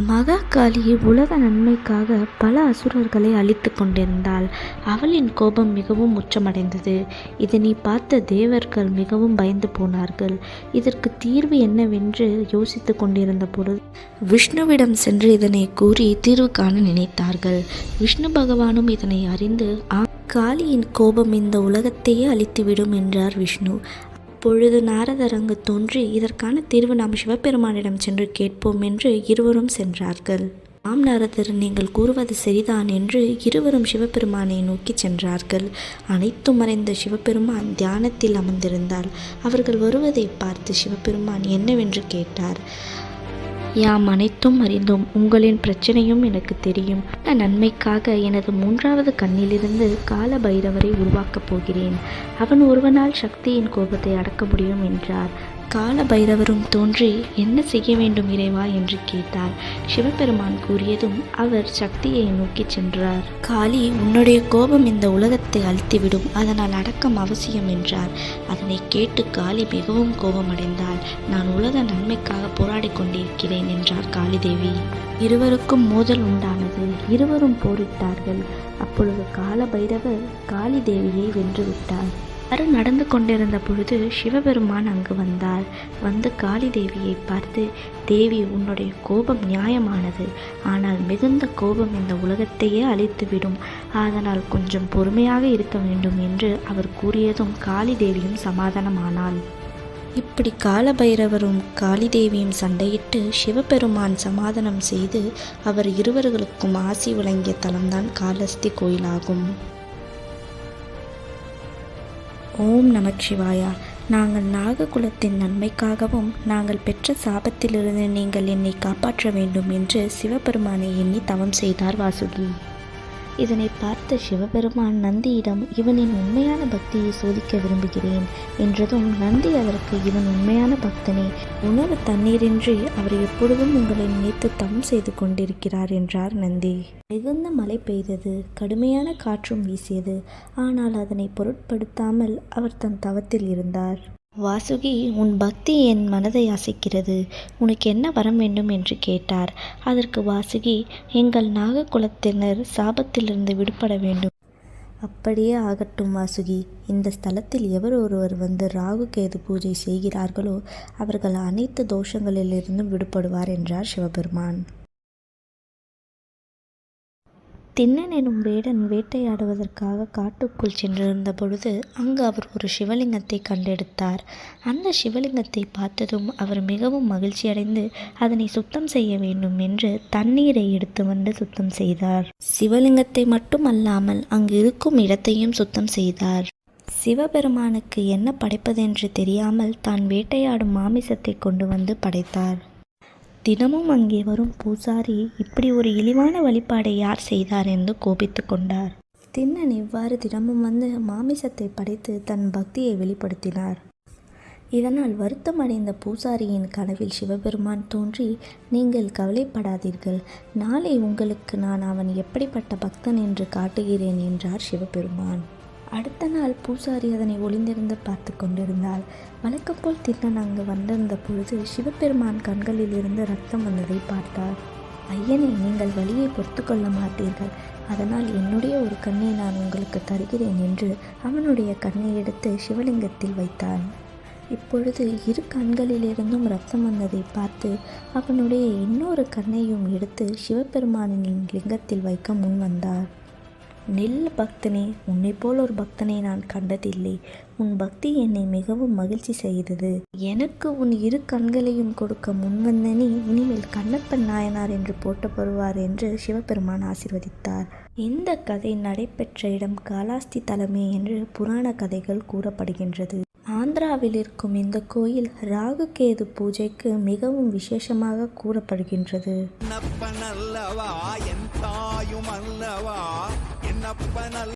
மகாகாளி உலக நன்மைக்காக பல அசுரர்களை அழித்து கொண்டிருந்தாள். அவளின் கோபம் மிகவும் உச்சமடைந்தது. இதனை பார்த்த தேவர்கள் மிகவும் பயந்து போனார்கள். இதற்கு தீர்வு என்னவென்று யோசித்து கொண்டிருந்த பொழுது விஷ்ணுவிடம் சென்று இதனை கூறி தீர்வு காண நினைத்தார்கள். விஷ்ணு பகவானும் இதனை அறிந்து காளியின் கோபம் இந்த உலகத்தையே அழித்துவிடும் என்றார் விஷ்ணு. அப்பொழுது நாரதர் அங்கு தோன்றி இதற்கான தீர்வு நாம் சிவபெருமானிடம் சென்று கேட்போம் என்று இருவரும் சென்றார்கள். ஆம் நாரதர், நீங்கள் கூறுவது சரிதான் என்று இருவரும் சிவபெருமானை நோக்கி சென்றார்கள். அனைத்தும் மறைந்த சிவபெருமான் தியானத்தில் அமர்ந்திருந்தார். அவர்கள் வருவதை பார்த்து சிவபெருமான் என்னவென்று கேட்டார். யாம் அனைத்தும் அறிந்தோம். உங்களின் பிரச்சனையும் எனக்கு தெரியும். நன்மைக்காக எனது 3வது கண்ணிலிருந்து கால பைரவரை உருவாக்கப் போகிறேன். அவன் ஒருவனால் சக்தியின் கோபத்தை அடக்க முடியும் என்றார். கால பைரவரும் தோன்றி என்ன செய்ய வேண்டும் இறைவா என்று கேட்டார். சிவபெருமான் கூறியதும் அவர் சக்தியை நோக்கி சென்றார். காளி, உன்னுடைய கோபம் இந்த உலகத்தை அழித்துவிடும், அதனால் அடக்கம் அவசியம் என்றார். அதனை கேட்டு காளி மிகவும் கோபமடைந்தாள். நான் உலக நன்மைக்காக போராடி கொண்டிருக்கிறேன் என்றார் காளிதேவி. இருவருக்கும் மோதல் உண்டானது. இருவரும் போரிட்டார்கள். அப்பொழுது கால பைரவர் காளி தேவியை வென்றுவிட்டார். நடந்து கொண்டிருந்த பொழுது சிவபெருமான் அங்கு வந்தார். வந்து காளி தேவியை பார்த்து, தேவி, உன்னுடைய கோபம் நியாயமானது. ஆனால் மிகுந்த கோபம் இந்த உலகத்தையே அழித்துவிடும். அதனால் கொஞ்சம் பொறுமையாக இருக்க வேண்டும் என்று அவர் கூறியதும் காளி தேவியும் சமாதானமானாள். இப்படி காலபைரவரும் காளி தேவியும் சண்டையிட்டு சிவபெருமான் சமாதானம் செய்து அவர் இருவர்களுக்கும் ஆசி வழங்கிய தலம்தான் காளஹஸ்தி கோயிலாகும். ஓம் நமச்சிவாயா. நாங்கள் நாககுலத்தின் நன்மைக்காகவும் நாங்கள் பெற்ற சாபத்திலிருந்து நீங்கள் என்னை காப்பாற்ற வேண்டும் என்று சிவபெருமானை எண்ணி தவம் செய்தார் வாசுகி. இதனை பார்த்த சிவபெருமான் நந்தியிடம் இவனின் உண்மையான பக்தியை சோதிக்க விரும்புகிறேன் என்றதும் நந்தி அதற்கு, இவன் உண்மையான பக்தனே, உணவு தண்ணீரின்றி அவர் எப்பொழுதும் உங்களை நினைத்து தவம் செய்து கொண்டிருக்கிறார் என்றார் நந்தி. மிகுந்த மழை பெய்தது. கடுமையான காற்றும் வீசியது. ஆனால் அதனை பொருட்படுத்தாமல் அவர் தன் தவத்தில் இருந்தார். வாசுகி, உன் பக்தி என் மனதை அசைக்கிறது. உனக்கு என்ன வரம் வேண்டும் என்று கேட்டார். அதற்கு வாசுகி, எங்கள் நாககுலத்தினர் சாபத்திலிருந்து விடுபட வேண்டும். அப்படியே ஆகட்டும் வாசுகி. இந்த ஸ்தலத்தில் எவர் ஒருவர் வந்து ராகு கேது பூஜை செய்கிறார்களோ அவர்கள் அனைத்து தோஷங்களிலிருந்தும் விடுபடுவார் என்றார் சிவபெருமான். திண்ணன் எனும் வேடன் வேட்டையாடுவதற்காக காட்டுக்குள் சென்றிருந்த பொழுது அங்கு அவர் ஒரு சிவலிங்கத்தை கண்டெடுத்தார். அந்த சிவலிங்கத்தை பார்த்ததும் அவர் மிகவும் மகிழ்ச்சியடைந்து அதனை சுத்தம் செய்ய வேண்டும் என்று தண்ணீரை எடுத்து வந்து சுத்தம் செய்தார். சிவலிங்கத்தை மட்டும் அல்லாமல் அங்கு இருக்கும் இடத்தையும் சுத்தம் செய்தார். சிவபெருமானுக்கு என்ன படைப்பதென்று தெரியாமல் தான் வேட்டையாடும் மாமிசத்தை கொண்டு வந்து படைத்தார். தினமும் அங்கே வரும் பூசாரி இப்படி ஒரு இழிவான வழிபாடை யார் செய்தார் என்று கோபித்து கொண்டார். திண்ணன் இவ்வாறு தினமும் வந்து மாமிசத்தை படைத்து தன் பக்தியை வெளிப்படுத்தினார். இதனால் வருத்தமடைந்த பூசாரியின் கனவில் சிவபெருமான் தோன்றி, நீங்கள் கவலைப்படாதீர்கள், நாளை உங்களுக்கு நான் அவன் எப்படிப்பட்ட பக்தன் என்று காட்டுகிறேன் என்றார் சிவபெருமான். அடுத்த நாள் பூசாரி அதனை ஒளிந்திருந்து பார்த்து கொண்டிருந்தாள். வழக்கம் போல் திண்ணன் அங்கு வந்திருந்த பொழுது சிவபெருமான் கண்களில் இருந்து ரத்தம் வந்ததை பார்த்தார். ஐயனே, நீங்கள் வலியை பொறுத்து கொள்ள மாட்டீர்கள், அதனால் என்னுடைய ஒரு கண்ணை நான் உங்களுக்கு தருகிறேன் என்று அவனுடைய கண்ணை எடுத்து சிவலிங்கத்தில் வைத்தான். இப்பொழுது இரு கண்களிலிருந்தும் ரத்தம் வந்ததை பார்த்து அவனுடைய இன்னொரு கண்ணையும் எடுத்து சிவபெருமானின் லிங்கத்தில் வைக்க முன் வந்தார். நெல் பக்தனே, உன்னை போல் ஒரு பக்தனை நான் கண்டதில்லை. உன் பக்தி என்னை மிகவும் மகிழ்ச்சி செய்தது. எனக்கு உன் இரு கண்களையும் கொடுக்க முன்வந்த நீ இனிமேல் கண்ணப்பன் நாயனார் என்று போற்றப்படுவார் என்று சிவபெருமான் ஆசீர்வதித்தார். இந்த கதை நடைபெற்ற இடம் காளஹஸ்தி தலமே என்று புராண கதைகள் கூறப்படுகின்றது. ஆந்திராவில் இருக்கும் இந்த கோயில் ராகு கேது பூஜைக்கு மிகவும் விசேஷமாக கூறப்படுகின்றது.